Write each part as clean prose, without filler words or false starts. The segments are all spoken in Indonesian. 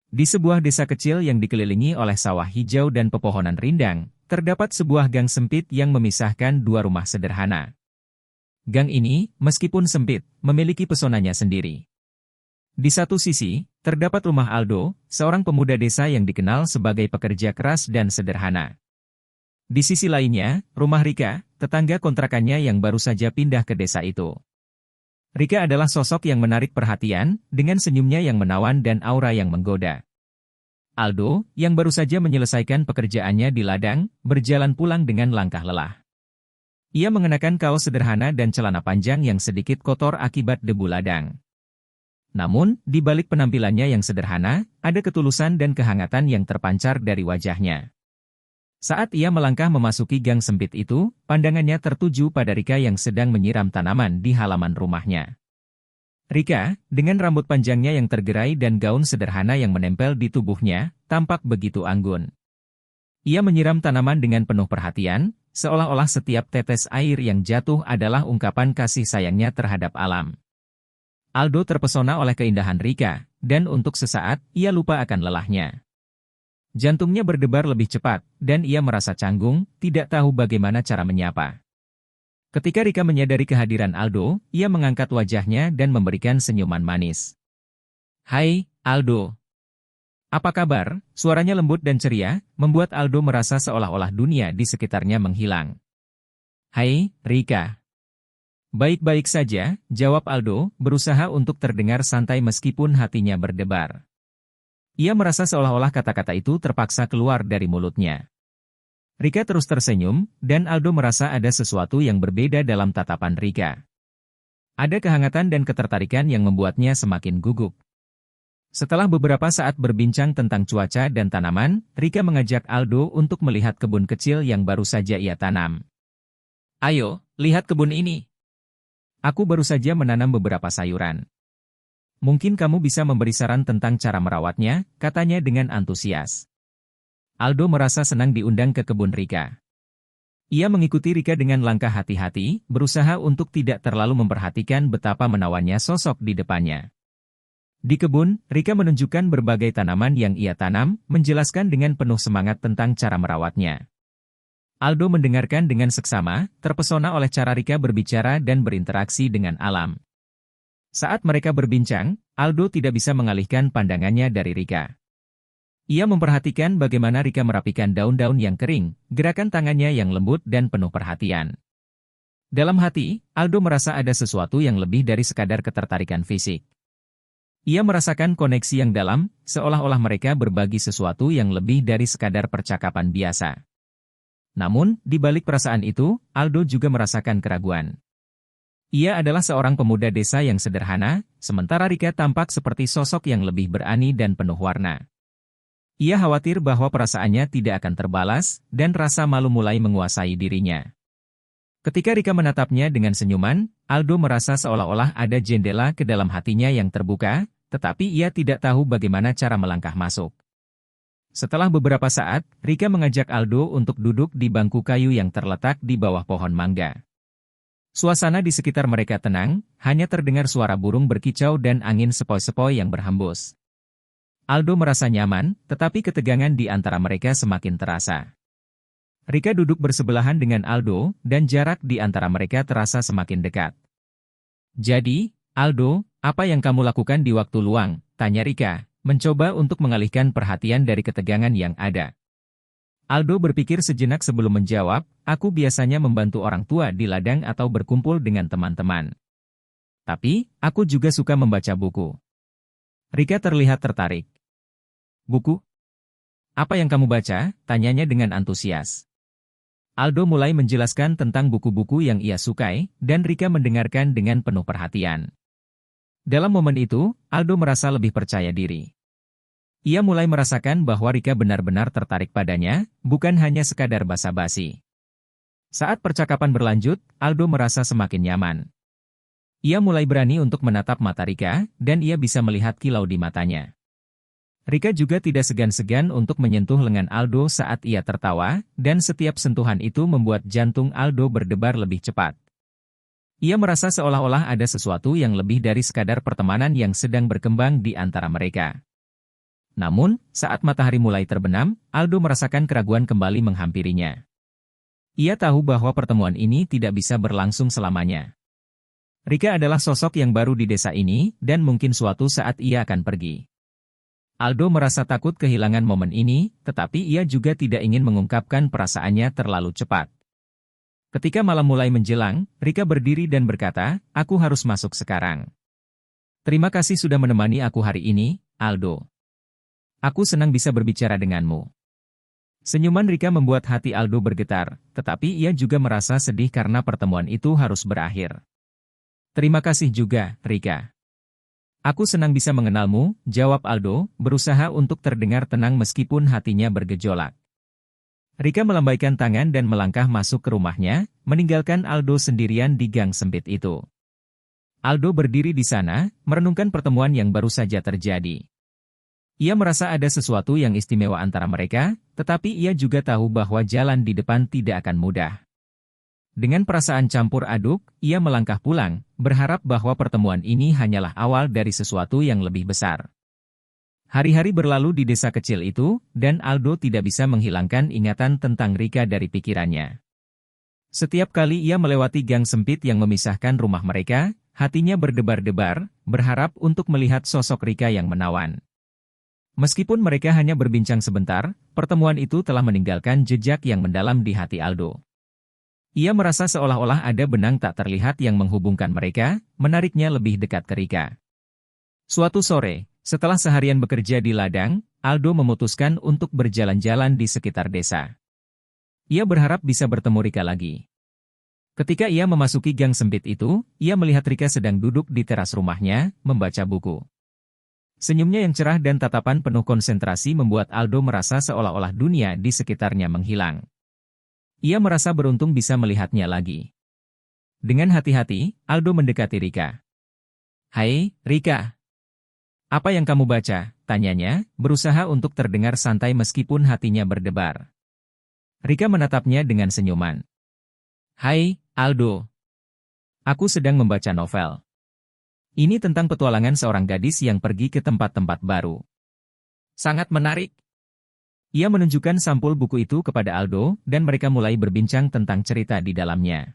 Di sebuah desa kecil yang dikelilingi oleh sawah hijau dan pepohonan rindang, terdapat sebuah gang sempit yang memisahkan dua rumah sederhana. Gang ini, meskipun sempit, memiliki pesonanya sendiri. Di satu sisi, terdapat rumah Aldo, seorang pemuda desa yang dikenal sebagai pekerja keras dan sederhana. Di sisi lainnya, rumah Rika, tetangga kontrakannya yang baru saja pindah ke desa itu. Rika adalah sosok yang menarik perhatian, dengan senyumnya yang menawan dan aura yang menggoda. Aldo, yang baru saja menyelesaikan pekerjaannya di ladang, berjalan pulang dengan langkah lelah. Ia mengenakan kaos sederhana dan celana panjang yang sedikit kotor akibat debu ladang. Namun, di balik penampilannya yang sederhana, ada ketulusan dan kehangatan yang terpancar dari wajahnya. Saat ia melangkah memasuki gang sempit itu, pandangannya tertuju pada Rika yang sedang menyiram tanaman di halaman rumahnya. Rika, dengan rambut panjangnya yang tergerai dan gaun sederhana yang menempel di tubuhnya, tampak begitu anggun. Ia menyiram tanaman dengan penuh perhatian, seolah-olah setiap tetes air yang jatuh adalah ungkapan kasih sayangnya terhadap alam. Aldo terpesona oleh keindahan Rika, dan untuk sesaat, ia lupa akan lelahnya. Jantungnya berdebar lebih cepat, dan ia merasa canggung, tidak tahu bagaimana cara menyapa. Ketika Rika menyadari kehadiran Aldo, ia mengangkat wajahnya dan memberikan senyuman manis. "Hai, Aldo. Apa kabar?" Suaranya lembut dan ceria, membuat Aldo merasa seolah-olah dunia di sekitarnya menghilang. "Hai, Rika." "Baik-baik saja," jawab Aldo, berusaha untuk terdengar santai meskipun hatinya berdebar. Ia merasa seolah-olah kata-kata itu terpaksa keluar dari mulutnya. Rika terus tersenyum, dan Aldo merasa ada sesuatu yang berbeda dalam tatapan Rika. Ada kehangatan dan ketertarikan yang membuatnya semakin gugup. Setelah beberapa saat berbincang tentang cuaca dan tanaman, Rika mengajak Aldo untuk melihat kebun kecil yang baru saja ia tanam. "Ayo, lihat kebun ini. Aku baru saja menanam beberapa sayuran. Mungkin kamu bisa memberi saran tentang cara merawatnya," katanya dengan antusias. Aldo merasa senang diundang ke kebun Rika. Ia mengikuti Rika dengan langkah hati-hati, berusaha untuk tidak terlalu memperhatikan betapa menawannya sosok di depannya. Di kebun, Rika menunjukkan berbagai tanaman yang ia tanam, menjelaskan dengan penuh semangat tentang cara merawatnya. Aldo mendengarkan dengan seksama, terpesona oleh cara Rika berbicara dan berinteraksi dengan alam. Saat mereka berbincang, Aldo tidak bisa mengalihkan pandangannya dari Rika. Ia memperhatikan bagaimana Rika merapikan daun-daun yang kering, gerakan tangannya yang lembut dan penuh perhatian. Dalam hati, Aldo merasa ada sesuatu yang lebih dari sekadar ketertarikan fisik. Ia merasakan koneksi yang dalam, seolah-olah mereka berbagi sesuatu yang lebih dari sekadar percakapan biasa. Namun, di balik perasaan itu, Aldo juga merasakan keraguan. Ia adalah seorang pemuda desa yang sederhana, sementara Rika tampak seperti sosok yang lebih berani dan penuh warna. Ia khawatir bahwa perasaannya tidak akan terbalas, dan rasa malu mulai menguasai dirinya. Ketika Rika menatapnya dengan senyuman, Aldo merasa seolah-olah ada jendela ke dalam hatinya yang terbuka, tetapi ia tidak tahu bagaimana cara melangkah masuk. Setelah beberapa saat, Rika mengajak Aldo untuk duduk di bangku kayu yang terletak di bawah pohon mangga. Suasana di sekitar mereka tenang, hanya terdengar suara burung berkicau dan angin sepoi-sepoi yang berhembus. Aldo merasa nyaman, tetapi ketegangan di antara mereka semakin terasa. Rika duduk bersebelahan dengan Aldo, dan jarak di antara mereka terasa semakin dekat. "Jadi, Aldo, apa yang kamu lakukan di waktu luang?" tanya Rika, mencoba untuk mengalihkan perhatian dari ketegangan yang ada. Aldo berpikir sejenak sebelum menjawab, "Aku biasanya membantu orang tua di ladang atau berkumpul dengan teman-teman. Tapi, aku juga suka membaca buku." Rika terlihat tertarik. "Buku? Apa yang kamu baca?" tanyanya dengan antusias. Aldo mulai menjelaskan tentang buku-buku yang ia sukai, dan Rika mendengarkan dengan penuh perhatian. Dalam momen itu, Aldo merasa lebih percaya diri. Ia mulai merasakan bahwa Rika benar-benar tertarik padanya, bukan hanya sekadar basa-basi. Saat percakapan berlanjut, Aldo merasa semakin nyaman. Ia mulai berani untuk menatap mata Rika, dan ia bisa melihat kilau di matanya. Rika juga tidak segan-segan untuk menyentuh lengan Aldo saat ia tertawa, dan setiap sentuhan itu membuat jantung Aldo berdebar lebih cepat. Ia merasa seolah-olah ada sesuatu yang lebih dari sekadar pertemanan yang sedang berkembang di antara mereka. Namun, saat matahari mulai terbenam, Aldo merasakan keraguan kembali menghampirinya. Ia tahu bahwa pertemuan ini tidak bisa berlangsung selamanya. Rika adalah sosok yang baru di desa ini, dan mungkin suatu saat ia akan pergi. Aldo merasa takut kehilangan momen ini, tetapi ia juga tidak ingin mengungkapkan perasaannya terlalu cepat. Ketika malam mulai menjelang, Rika berdiri dan berkata, "Aku harus masuk sekarang. Terima kasih sudah menemani aku hari ini, Aldo. Aku senang bisa berbicara denganmu." Senyuman Rika membuat hati Aldo bergetar, tetapi ia juga merasa sedih karena pertemuan itu harus berakhir. "Terima kasih juga, Rika. Aku senang bisa mengenalmu," jawab Aldo, berusaha untuk terdengar tenang meskipun hatinya bergejolak. Rika melambaikan tangan dan melangkah masuk ke rumahnya, meninggalkan Aldo sendirian di gang sempit itu. Aldo berdiri di sana, merenungkan pertemuan yang baru saja terjadi. Ia merasa ada sesuatu yang istimewa antara mereka, tetapi ia juga tahu bahwa jalan di depan tidak akan mudah. Dengan perasaan campur aduk, ia melangkah pulang, berharap bahwa pertemuan ini hanyalah awal dari sesuatu yang lebih besar. Hari-hari berlalu di desa kecil itu, dan Aldo tidak bisa menghilangkan ingatan tentang Rika dari pikirannya. Setiap kali ia melewati gang sempit yang memisahkan rumah mereka, hatinya berdebar-debar, berharap untuk melihat sosok Rika yang menawan. Meskipun mereka hanya berbincang sebentar, pertemuan itu telah meninggalkan jejak yang mendalam di hati Aldo. Ia merasa seolah-olah ada benang tak terlihat yang menghubungkan mereka, menariknya lebih dekat ke Rika. Suatu sore, setelah seharian bekerja di ladang, Aldo memutuskan untuk berjalan-jalan di sekitar desa. Ia berharap bisa bertemu Rika lagi. Ketika ia memasuki gang sempit itu, ia melihat Rika sedang duduk di teras rumahnya, membaca buku. Senyumnya yang cerah dan tatapan penuh konsentrasi membuat Aldo merasa seolah-olah dunia di sekitarnya menghilang. Ia merasa beruntung bisa melihatnya lagi. Dengan hati-hati, Aldo mendekati Rika. "Hai, Rika. Apa yang kamu baca?" tanyanya, berusaha untuk terdengar santai meskipun hatinya berdebar. Rika menatapnya dengan senyuman. "Hai, Aldo. Aku sedang membaca novel. Ini tentang petualangan seorang gadis yang pergi ke tempat-tempat baru. Sangat menarik." Ia menunjukkan sampul buku itu kepada Aldo, dan mereka mulai berbincang tentang cerita di dalamnya.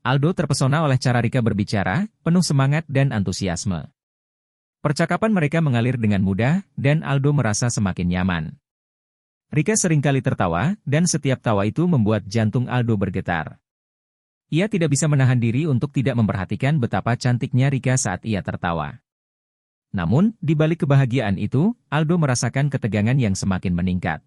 Aldo terpesona oleh cara Rika berbicara, penuh semangat dan antusiasme. Percakapan mereka mengalir dengan mudah, dan Aldo merasa semakin nyaman. Rika seringkali tertawa, dan setiap tawa itu membuat jantung Aldo bergetar. Ia tidak bisa menahan diri untuk tidak memperhatikan betapa cantiknya Rika saat ia tertawa. Namun, di balik kebahagiaan itu, Aldo merasakan ketegangan yang semakin meningkat.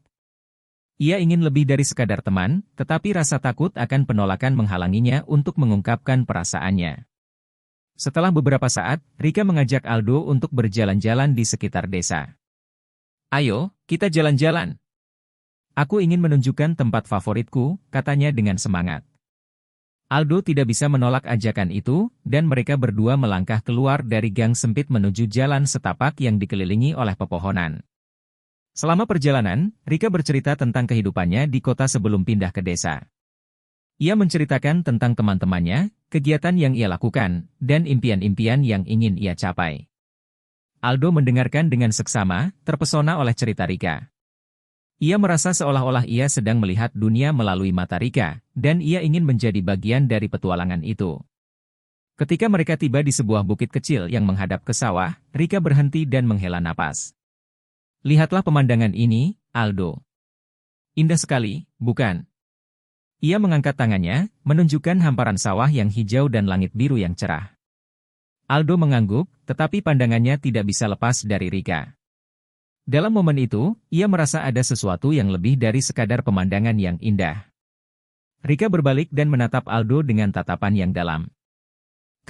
Ia ingin lebih dari sekadar teman, tetapi rasa takut akan penolakan menghalanginya untuk mengungkapkan perasaannya. Setelah beberapa saat, Rika mengajak Aldo untuk berjalan-jalan di sekitar desa. "Ayo, kita jalan-jalan. Aku ingin menunjukkan tempat favoritku," katanya dengan semangat. Aldo tidak bisa menolak ajakan itu, dan mereka berdua melangkah keluar dari gang sempit menuju jalan setapak yang dikelilingi oleh pepohonan. Selama perjalanan, Rika bercerita tentang kehidupannya di kota sebelum pindah ke desa. Ia menceritakan tentang teman-temannya, kegiatan yang ia lakukan, dan impian-impian yang ingin ia capai. Aldo mendengarkan dengan seksama, terpesona oleh cerita Rika. Ia merasa seolah-olah ia sedang melihat dunia melalui mata Rika, dan ia ingin menjadi bagian dari petualangan itu. Ketika mereka tiba di sebuah bukit kecil yang menghadap ke sawah, Rika berhenti dan menghela napas. "Lihatlah pemandangan ini, Aldo. Indah sekali, bukan?" Ia mengangkat tangannya, menunjukkan hamparan sawah yang hijau dan langit biru yang cerah. Aldo mengangguk, tetapi pandangannya tidak bisa lepas dari Rika. Dalam momen itu, ia merasa ada sesuatu yang lebih dari sekadar pemandangan yang indah. Rika berbalik dan menatap Aldo dengan tatapan yang dalam.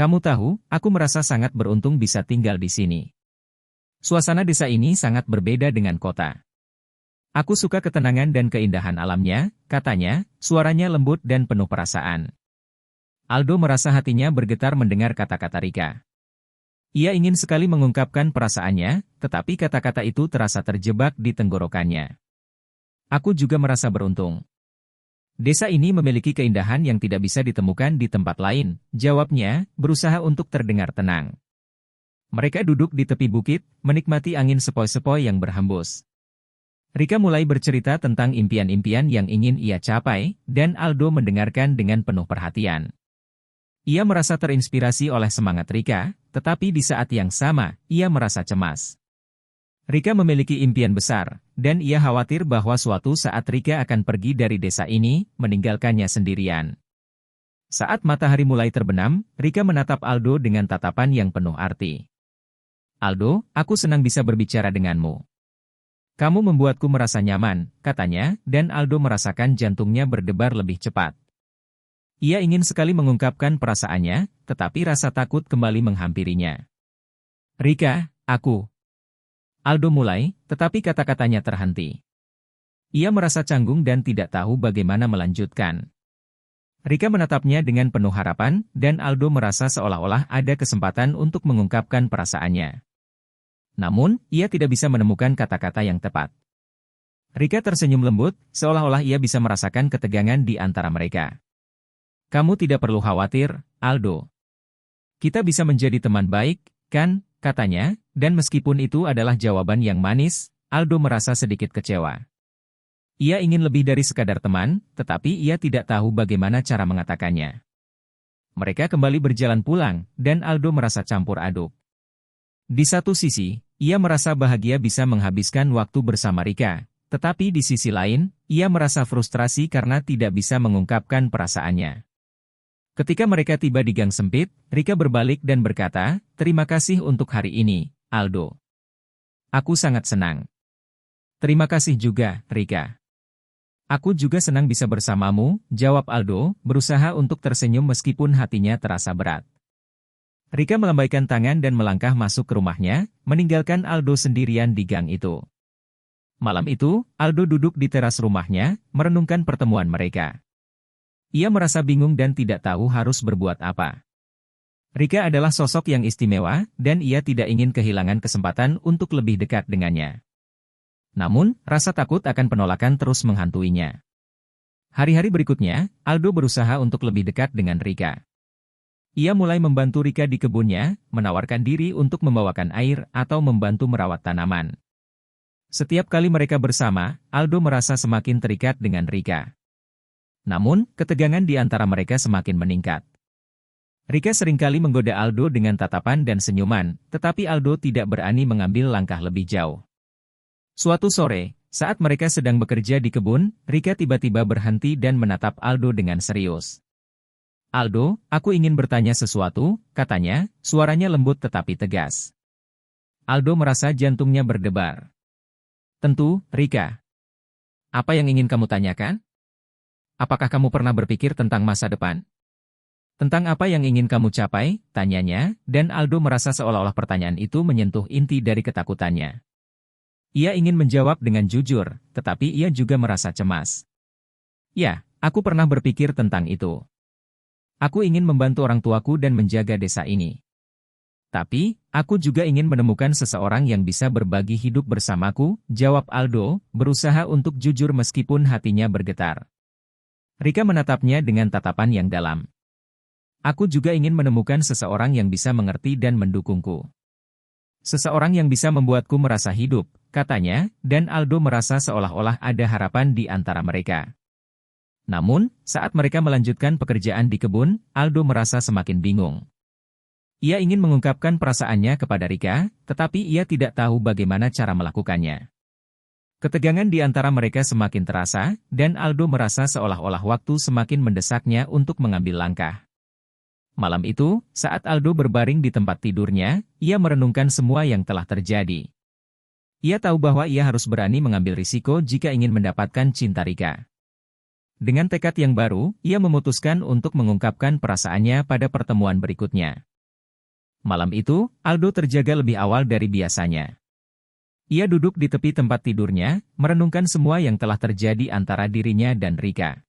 "Kamu tahu, aku merasa sangat beruntung bisa tinggal di sini. Suasana desa ini sangat berbeda dengan kota. Aku suka ketenangan dan keindahan alamnya," katanya, suaranya lembut dan penuh perasaan. Aldo merasa hatinya bergetar mendengar kata-kata Rika. Ia ingin sekali mengungkapkan perasaannya, tetapi kata-kata itu terasa terjebak di tenggorokannya. "Aku juga merasa beruntung. Desa ini memiliki keindahan yang tidak bisa ditemukan di tempat lain," jawabnya, berusaha untuk terdengar tenang. Mereka duduk di tepi bukit, menikmati angin sepoi-sepoi yang berhembus. Rika mulai bercerita tentang impian-impian yang ingin ia capai, dan Aldo mendengarkan dengan penuh perhatian. Ia merasa terinspirasi oleh semangat Rika, tetapi di saat yang sama, ia merasa cemas. Rika memiliki impian besar, dan ia khawatir bahwa suatu saat Rika akan pergi dari desa ini, meninggalkannya sendirian. Saat matahari mulai terbenam, Rika menatap Aldo dengan tatapan yang penuh arti. "Aldo, aku senang bisa berbicara denganmu. Kamu membuatku merasa nyaman," katanya, dan Aldo merasakan jantungnya berdebar lebih cepat. Ia ingin sekali mengungkapkan perasaannya, tetapi rasa takut kembali menghampirinya. "Rika, aku..." Aldo mulai, tetapi kata-katanya terhenti. Ia merasa canggung dan tidak tahu bagaimana melanjutkan. Rika menatapnya dengan penuh harapan, dan Aldo merasa seolah-olah ada kesempatan untuk mengungkapkan perasaannya. Namun, ia tidak bisa menemukan kata-kata yang tepat. Rika tersenyum lembut, seolah-olah ia bisa merasakan ketegangan di antara mereka. "Kamu tidak perlu khawatir, Aldo. Kita bisa menjadi teman baik, kan?" katanya, dan meskipun itu adalah jawaban yang manis, Aldo merasa sedikit kecewa. Ia ingin lebih dari sekadar teman, tetapi ia tidak tahu bagaimana cara mengatakannya. Mereka kembali berjalan pulang, dan Aldo merasa campur aduk. Di satu sisi, ia merasa bahagia bisa menghabiskan waktu bersama Rika, tetapi di sisi lain, ia merasa frustrasi karena tidak bisa mengungkapkan perasaannya. Ketika mereka tiba di gang sempit, Rika berbalik dan berkata, "Terima kasih untuk hari ini, Aldo. Aku sangat senang." "Terima kasih juga, Rika. Aku juga senang bisa bersamamu," jawab Aldo, berusaha untuk tersenyum meskipun hatinya terasa berat. Rika melambaikan tangan dan melangkah masuk ke rumahnya, meninggalkan Aldo sendirian di gang itu. Malam itu, Aldo duduk di teras rumahnya, merenungkan pertemuan mereka. Ia merasa bingung dan tidak tahu harus berbuat apa. Rika adalah sosok yang istimewa, dan ia tidak ingin kehilangan kesempatan untuk lebih dekat dengannya. Namun, rasa takut akan penolakan terus menghantuinya. Hari-hari berikutnya, Aldo berusaha untuk lebih dekat dengan Rika. Ia mulai membantu Rika di kebunnya, menawarkan diri untuk membawakan air atau membantu merawat tanaman. Setiap kali mereka bersama, Aldo merasa semakin terikat dengan Rika. Namun, ketegangan di antara mereka semakin meningkat. Rika seringkali menggoda Aldo dengan tatapan dan senyuman, tetapi Aldo tidak berani mengambil langkah lebih jauh. Suatu sore, saat mereka sedang bekerja di kebun, Rika tiba-tiba berhenti dan menatap Aldo dengan serius. "Aldo, aku ingin bertanya sesuatu," katanya, suaranya lembut tetapi tegas. Aldo merasa jantungnya berdebar. "Tentu, Rika. Apa yang ingin kamu tanyakan? Apakah kamu pernah berpikir tentang masa depan? Tentang apa yang ingin kamu capai?" tanyanya, dan Aldo merasa seolah-olah pertanyaan itu menyentuh inti dari ketakutannya. Ia ingin menjawab dengan jujur, tetapi ia juga merasa cemas. "Ya, aku pernah berpikir tentang itu. Aku ingin membantu orang tuaku dan menjaga desa ini. Tapi, aku juga ingin menemukan seseorang yang bisa berbagi hidup bersamaku," jawab Aldo, berusaha untuk jujur meskipun hatinya bergetar. Rika menatapnya dengan tatapan yang dalam. "Aku juga ingin menemukan seseorang yang bisa mengerti dan mendukungku. Seseorang yang bisa membuatku merasa hidup," katanya, dan Aldo merasa seolah-olah ada harapan di antara mereka. Namun, saat mereka melanjutkan pekerjaan di kebun, Aldo merasa semakin bingung. Ia ingin mengungkapkan perasaannya kepada Rika, tetapi ia tidak tahu bagaimana cara melakukannya. Ketegangan di antara mereka semakin terasa, dan Aldo merasa seolah-olah waktu semakin mendesaknya untuk mengambil langkah. Malam itu, saat Aldo berbaring di tempat tidurnya, ia merenungkan semua yang telah terjadi. Ia tahu bahwa ia harus berani mengambil risiko jika ingin mendapatkan cinta Rika. Dengan tekad yang baru, ia memutuskan untuk mengungkapkan perasaannya pada pertemuan berikutnya. Malam itu, Aldo terjaga lebih awal dari biasanya. Ia duduk di tepi tempat tidurnya, merenungkan semua yang telah terjadi antara dirinya dan Rika.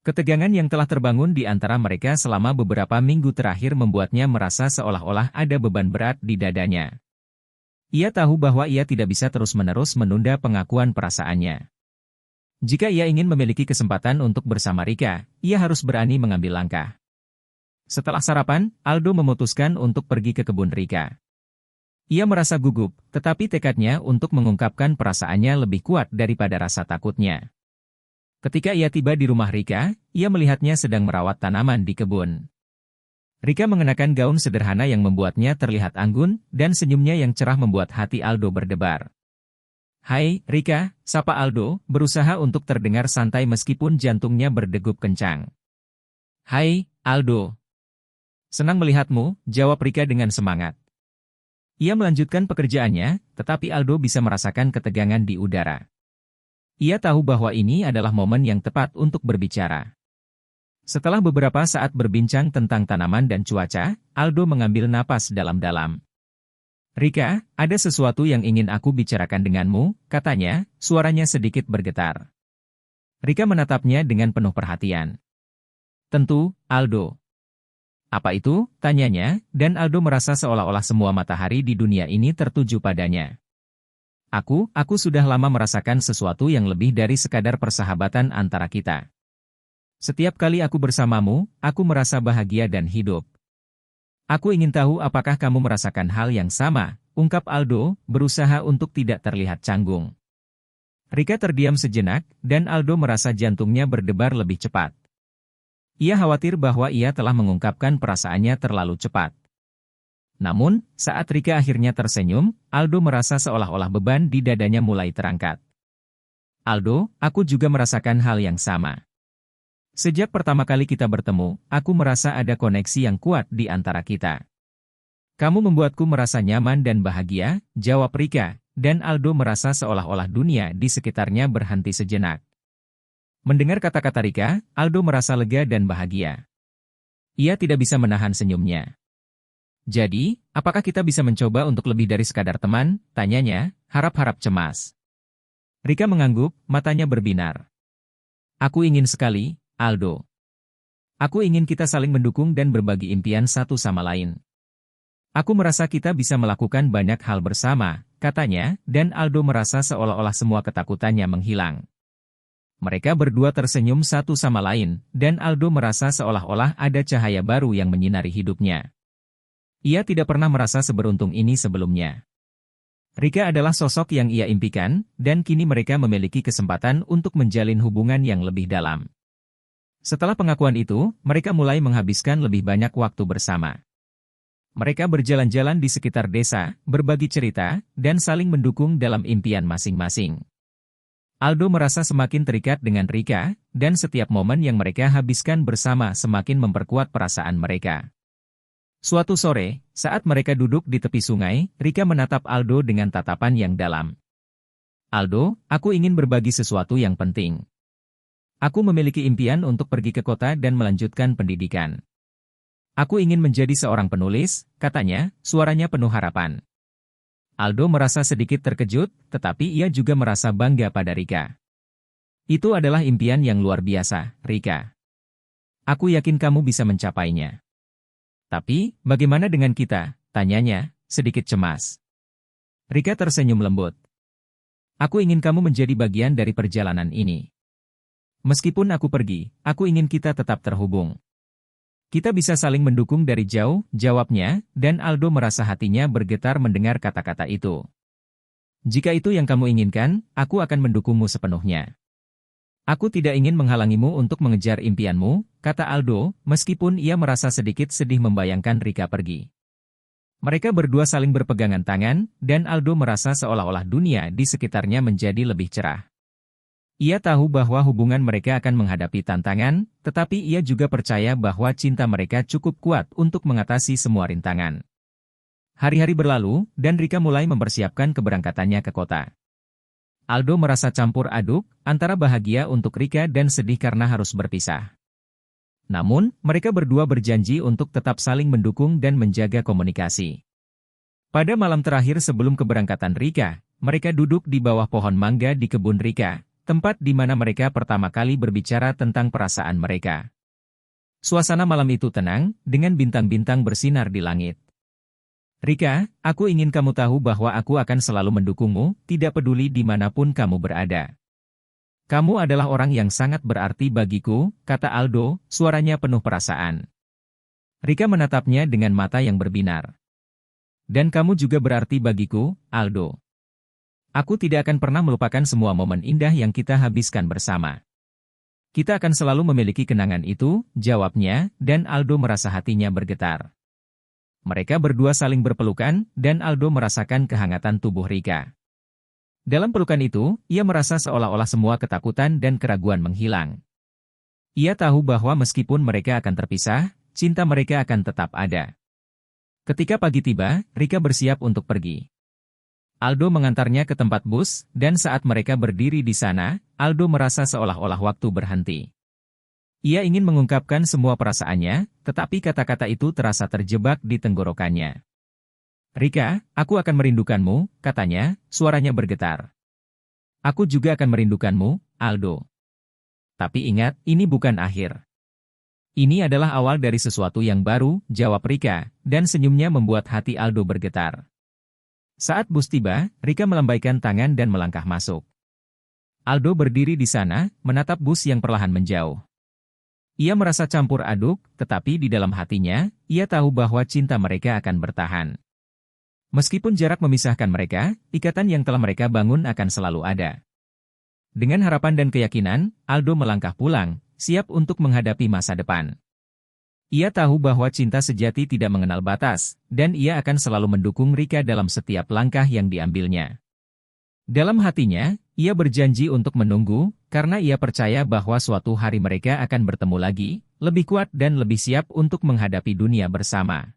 Ketegangan yang telah terbangun di antara mereka selama beberapa minggu terakhir membuatnya merasa seolah-olah ada beban berat di dadanya. Ia tahu bahwa ia tidak bisa terus-menerus menunda pengakuan perasaannya. Jika ia ingin memiliki kesempatan untuk bersama Rika, ia harus berani mengambil langkah. Setelah sarapan, Aldo memutuskan untuk pergi ke kebun Rika. Ia merasa gugup, tetapi tekadnya untuk mengungkapkan perasaannya lebih kuat daripada rasa takutnya. Ketika ia tiba di rumah Rika, ia melihatnya sedang merawat tanaman di kebun. Rika mengenakan gaun sederhana yang membuatnya terlihat anggun, dan senyumnya yang cerah membuat hati Aldo berdebar. "Hai, Rika," sapa Aldo, berusaha untuk terdengar santai meskipun jantungnya berdegup kencang. "Hai, Aldo. Senang melihatmu," jawab Rika dengan semangat. Ia melanjutkan pekerjaannya, tetapi Aldo bisa merasakan ketegangan di udara. Ia tahu bahwa ini adalah momen yang tepat untuk berbicara. Setelah beberapa saat berbincang tentang tanaman dan cuaca, Aldo mengambil napas dalam-dalam. "Rika, ada sesuatu yang ingin aku bicarakan denganmu," katanya, suaranya sedikit bergetar. Rika menatapnya dengan penuh perhatian. "Tentu, Aldo." "Apa itu?" tanyanya, dan Aldo merasa seolah-olah semua matahari di dunia ini tertuju padanya. Aku sudah lama merasakan sesuatu yang lebih dari sekadar persahabatan antara kita. Setiap kali aku bersamamu, aku merasa bahagia dan hidup. Aku ingin tahu apakah kamu merasakan hal yang sama," ungkap Aldo, berusaha untuk tidak terlihat canggung. Rika terdiam sejenak, dan Aldo merasa jantungnya berdebar lebih cepat. Ia khawatir bahwa ia telah mengungkapkan perasaannya terlalu cepat. Namun, saat Rika akhirnya tersenyum, Aldo merasa seolah-olah beban di dadanya mulai terangkat. "Aldo, aku juga merasakan hal yang sama. Sejak pertama kali kita bertemu, aku merasa ada koneksi yang kuat di antara kita. Kamu membuatku merasa nyaman dan bahagia," jawab Rika, dan Aldo merasa seolah-olah dunia di sekitarnya berhenti sejenak. Mendengar kata-kata Rika, Aldo merasa lega dan bahagia. Ia tidak bisa menahan senyumnya. "Jadi, apakah kita bisa mencoba untuk lebih dari sekadar teman?" tanyanya, harap-harap cemas. Rika mengangguk, matanya berbinar. "Aku ingin sekali, Aldo. Aku ingin kita saling mendukung dan berbagi impian satu sama lain. Aku merasa kita bisa melakukan banyak hal bersama," katanya, dan Aldo merasa seolah-olah semua ketakutannya menghilang. Mereka berdua tersenyum satu sama lain, dan Aldo merasa seolah-olah ada cahaya baru yang menyinari hidupnya. Ia tidak pernah merasa seberuntung ini sebelumnya. Rika adalah sosok yang ia impikan, dan kini mereka memiliki kesempatan untuk menjalin hubungan yang lebih dalam. Setelah pengakuan itu, mereka mulai menghabiskan lebih banyak waktu bersama. Mereka berjalan-jalan di sekitar desa, berbagi cerita, dan saling mendukung dalam impian masing-masing. Aldo merasa semakin terikat dengan Rika, dan setiap momen yang mereka habiskan bersama semakin memperkuat perasaan mereka. Suatu sore, saat mereka duduk di tepi sungai, Rika menatap Aldo dengan tatapan yang dalam. "Aldo, aku ingin berbagi sesuatu yang penting. Aku memiliki impian untuk pergi ke kota dan melanjutkan pendidikan. Aku ingin menjadi seorang penulis," katanya, suaranya penuh harapan. Aldo merasa sedikit terkejut, tetapi ia juga merasa bangga pada Rika. "Itu adalah impian yang luar biasa, Rika. Aku yakin kamu bisa mencapainya." "Tapi, bagaimana dengan kita?" tanyanya, sedikit cemas. Rika tersenyum lembut. "Aku ingin kamu menjadi bagian dari perjalanan ini. Meskipun aku pergi, aku ingin kita tetap terhubung. Kita bisa saling mendukung dari jauh," jawabnya, dan Aldo merasa hatinya bergetar mendengar kata-kata itu. "Jika itu yang kamu inginkan, aku akan mendukungmu sepenuhnya. Aku tidak ingin menghalangimu untuk mengejar impianmu," kata Aldo, meskipun ia merasa sedikit sedih membayangkan Rika pergi. Mereka berdua saling berpegangan tangan, dan Aldo merasa seolah-olah dunia di sekitarnya menjadi lebih cerah. Ia tahu bahwa hubungan mereka akan menghadapi tantangan, tetapi ia juga percaya bahwa cinta mereka cukup kuat untuk mengatasi semua rintangan. Hari-hari berlalu, dan Rika mulai mempersiapkan keberangkatannya ke kota. Aldo merasa campur aduk, antara bahagia untuk Rika dan sedih karena harus berpisah. Namun, mereka berdua berjanji untuk tetap saling mendukung dan menjaga komunikasi. Pada malam terakhir sebelum keberangkatan Rika, mereka duduk di bawah pohon mangga di kebun Rika, tempat di mana mereka pertama kali berbicara tentang perasaan mereka. Suasana malam itu tenang, dengan bintang-bintang bersinar di langit. "Rika, aku ingin kamu tahu bahwa aku akan selalu mendukungmu, tidak peduli dimanapun kamu berada. Kamu adalah orang yang sangat berarti bagiku," kata Aldo, suaranya penuh perasaan. Rika menatapnya dengan mata yang berbinar. Dan kamu juga berarti bagiku, Aldo. Aku tidak akan pernah melupakan semua momen indah yang kita habiskan bersama. Kita akan selalu memiliki kenangan itu, jawabnya, dan Aldo merasa hatinya bergetar. Mereka berdua saling berpelukan, dan Aldo merasakan kehangatan tubuh Rika. Dalam pelukan itu, ia merasa seolah-olah semua ketakutan dan keraguan menghilang. Ia tahu bahwa meskipun mereka akan terpisah, cinta mereka akan tetap ada. Ketika pagi tiba, Rika bersiap untuk pergi. Aldo mengantarnya ke tempat bus, dan saat mereka berdiri di sana, Aldo merasa seolah-olah waktu berhenti. Ia ingin mengungkapkan semua perasaannya, tetapi kata-kata itu terasa terjebak di tenggorokannya. Rika, aku akan merindukanmu, katanya, suaranya bergetar. Aku juga akan merindukanmu, Aldo. Tapi ingat, ini bukan akhir. Ini adalah awal dari sesuatu yang baru, jawab Rika, dan senyumnya membuat hati Aldo bergetar. Saat bus tiba, Rika melambaikan tangan dan melangkah masuk. Aldo berdiri di sana, menatap bus yang perlahan menjauh. Ia merasa campur aduk, tetapi di dalam hatinya, ia tahu bahwa cinta mereka akan bertahan. Meskipun jarak memisahkan mereka, ikatan yang telah mereka bangun akan selalu ada. Dengan harapan dan keyakinan, Aldo melangkah pulang, siap untuk menghadapi masa depan. Ia tahu bahwa cinta sejati tidak mengenal batas, dan ia akan selalu mendukung Rika dalam setiap langkah yang diambilnya. Dalam hatinya, ia berjanji untuk menunggu, karena ia percaya bahwa suatu hari mereka akan bertemu lagi, lebih kuat dan lebih siap untuk menghadapi dunia bersama.